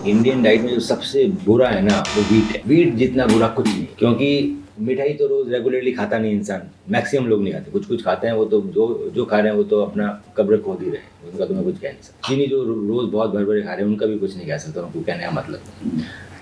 Indian diet में जो सबसे बुरा है ना वो वीट है। वीट जितना बुरा कुछ नहीं, क्योंकि मिठाई तो रोज रेगुलरली खाता नहीं इंसान, मैक्सिमम लोग नहीं खाते, कुछ कुछ खाते हैं, वो तो जो खा रहे हैं वो तो अपना कब्र खोद ही रहे हैं, उनका तो मैं कुछ कह नहीं सकता। चीनी जो रोज बहुत भर खा रहे हैं उनका भी कुछ नहीं कह सकता, उनको कहने का मतलब।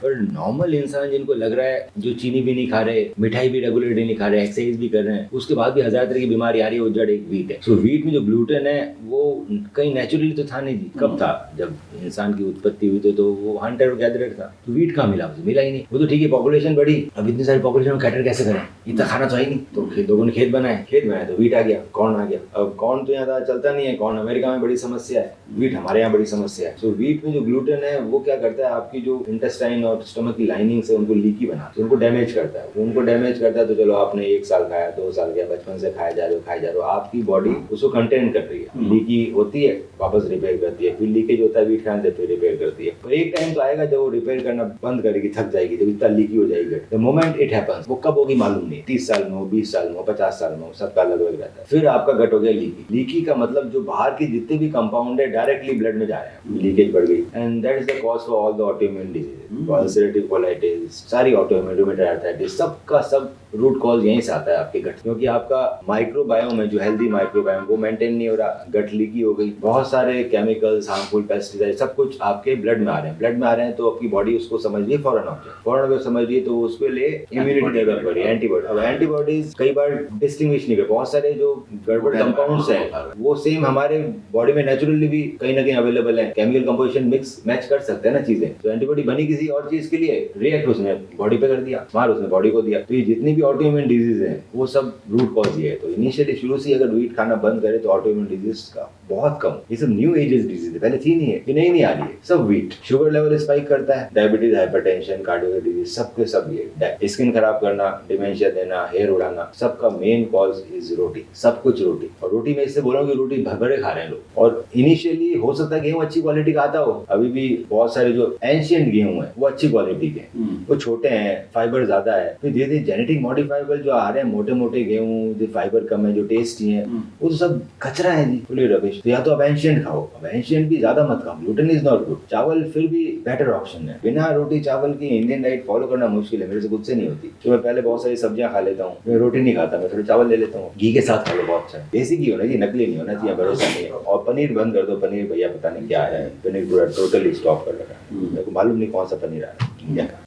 पर नॉर्मल इंसान जिनको लग रहा है, जो चीनी भी नहीं खा रहे, मिठाई भी रेगुलरली नहीं खा रहे, एक्सरसाइज भी कर रहे हैं, उसके बाद भी हजार तरह की बीमारी आ रही है, वो जड़ एक वीट है। सो वीट में जो ग्लूटेन है वो कहीं नेचुरली तो था नहीं जी। कब था? जब इंसान की उत्पत्ति हुई तो वो हंटर और गैदरर था। तो वीट कहाँ मिला? उसे मिला ही नहीं। वो तो ठीक है, पॉपुलेशन बढ़ी, अब इतनी सारी पॉपुलेशन में कैटर कैसे करें, इतना खाना तो है ही नहीं। तो लोगों ने खेत बनाए तो वीट आ गया, कॉर्न आ गया। अब कॉर्न तो यहाँ चलता नहीं है, कॉर्न अमेरिका में बड़ी समस्या है, वीट हमारे यहाँ बड़ी समस्या है। सो वीट में जो ग्लूटेन है वो क्या करता है, आपकी जो इंटेस्टाइन और स्टमक की लाइनिंग से उनको लीकी बनाता है, उनको डैमेज करता है। उनको डैमेज करता है तो चलो आपने 1 साल खाया, 2 साल खाया, बचपन से खाए जा रहे हो, आपकी बॉडी उसको कंटेन कर रही है। लीकी होती है, वापस रिपेयर करती है, फिर लीकेज होता है, वीट खाने से फिर रिपेयर करती है। तो एक टाइम तो आएगा जब वो रिपेयर करना बंद करेगी, थक जाएगी, जब इतना लीकी हो जाएगी। द मोमेंट इट हैपेंस, वो कब होगी मालूम नहीं, 30 साल में हो, 20 साल में हो, 50 साल में हो, सबका अलग अलग रहता है। फिर आपका गट हो गया लीकी। लीकी का मतलब जो बाहर के जितने भी कंपाउंड है डायरेक्टली ब्लड में जा रहे हैं, लीकेज बढ़ गई। And that is the cause for all the autoimmune disease, ulcerative colitis, सारी ऑटोइम्यून रूमेटॉइड आर्थराइटिस, सबका सब रूट कॉज यहीं से आता है आपके गट, क्योंकि आपका माइक्रोबायोम है जो हेल्दी माइक्रोबायोम वो मेंटेन नहीं हो रहा, गट लीकी हो गई। बहुत सारे केमिकल्स, हार्मफुल पेस्टिसाइड, सब कुछ आपके ब्लड में आ रहे हैं। ब्लड में आ रहे हैं तो आपकी बॉडी उसको समझ रही है फॉरेन ऑब्जेक्ट, फॉरेन ऑब्जेक्ट समझ रही है तो उसके लिए इम्यूनिटी डेवलप कर रही है, एंटीबॉडी। अब एंटीबॉडीज कई बार डिस्टिंग्विश नहीं कर, बहुत सारे जो गड़बड़ कंपाउंड्स हैं वो सेम हमारे बॉडी में नेचुरली भी कहीं ना कहीं अवेलेबल है, केमिकल कंपोजिशन मिक्स मैच कर सकते हैं ना चीजें। तो एंटीबॉडी बनी किसी और चीज के लिए, रिएक्ट उसने बॉडी पे कर दिया, मार उसने बॉडी को दिया। तो ये जितनी भी ऑटोइम्यून डिजीज है वो सब रूट कॉज ये है। तो इनिशियली शुरू से अगर वीट खाना बंद करे तो ऑटोइम्यून डिजीज का बहुत कम। ये सब न्यू एजेस डिजीज है, पहले थी नहीं है, ये नहीं आ रही है, सब वीट। शुगर लेवल स्पाइक करता है, डायबिटीज, हाइपरटेंशन, कार्डियो डिजीज, सबके सब ये। स्किन खराब करना, डिमेंशिया देना, हेयर उड़ाना, सबका मेन कॉज इज रोटी, सब कुछ रोटी। और रोटी में इससे बोल रहा हूँ कि रोटी भरभरे खा रहे हैं लोग। और इनिशियली हो सकता है गेहूं अच्छी क्वालिटी का आता हो, अभी भी बहुत सारे जो एंशियंट गेहूं है वो अच्छी क्वालिटी के, वो छोटे हैं, फाइबर ज्यादा है। फिर धीरे धीरे जेनेटिक मॉडिफाइबल जो आ रहे हैं, मोटे मोटे गेहूं जो फाइबर कम है, जो टेस्टी है, वो तो सब कचरा है जी, फुली रबिश। तो या तो आप एंशियंट खाओ, अब एंशियंट भी ज्यादा मत खाओ, ग्लूटेन इज नॉट गुड। चावल फिर भी बेटर ऑप्शन है। बिना रोटी चावल की इंडियन डाइट फॉलो करना मुश्किल है, मेरे से खुद से नहीं होती। तो मैं पहले बहुत सारी सब्जियां खा लेता हूँ, मैं रोटी नहीं खाता, मैं थोड़ा चावल ले लेता हूँ, घी के साथ खा लो, बहुत अच्छा है। देसी घी होना चाहिए, नकली नहीं होना चाहिए, भरोसा नहीं है। और पनीर बंद कर दो, पनीर भैया पता नहीं क्या है, पनीर पूरा टोटली स्टॉप कर लगा, मेरे को मालूम नहीं कौन सा पनीर आ रहा है इंडिया का।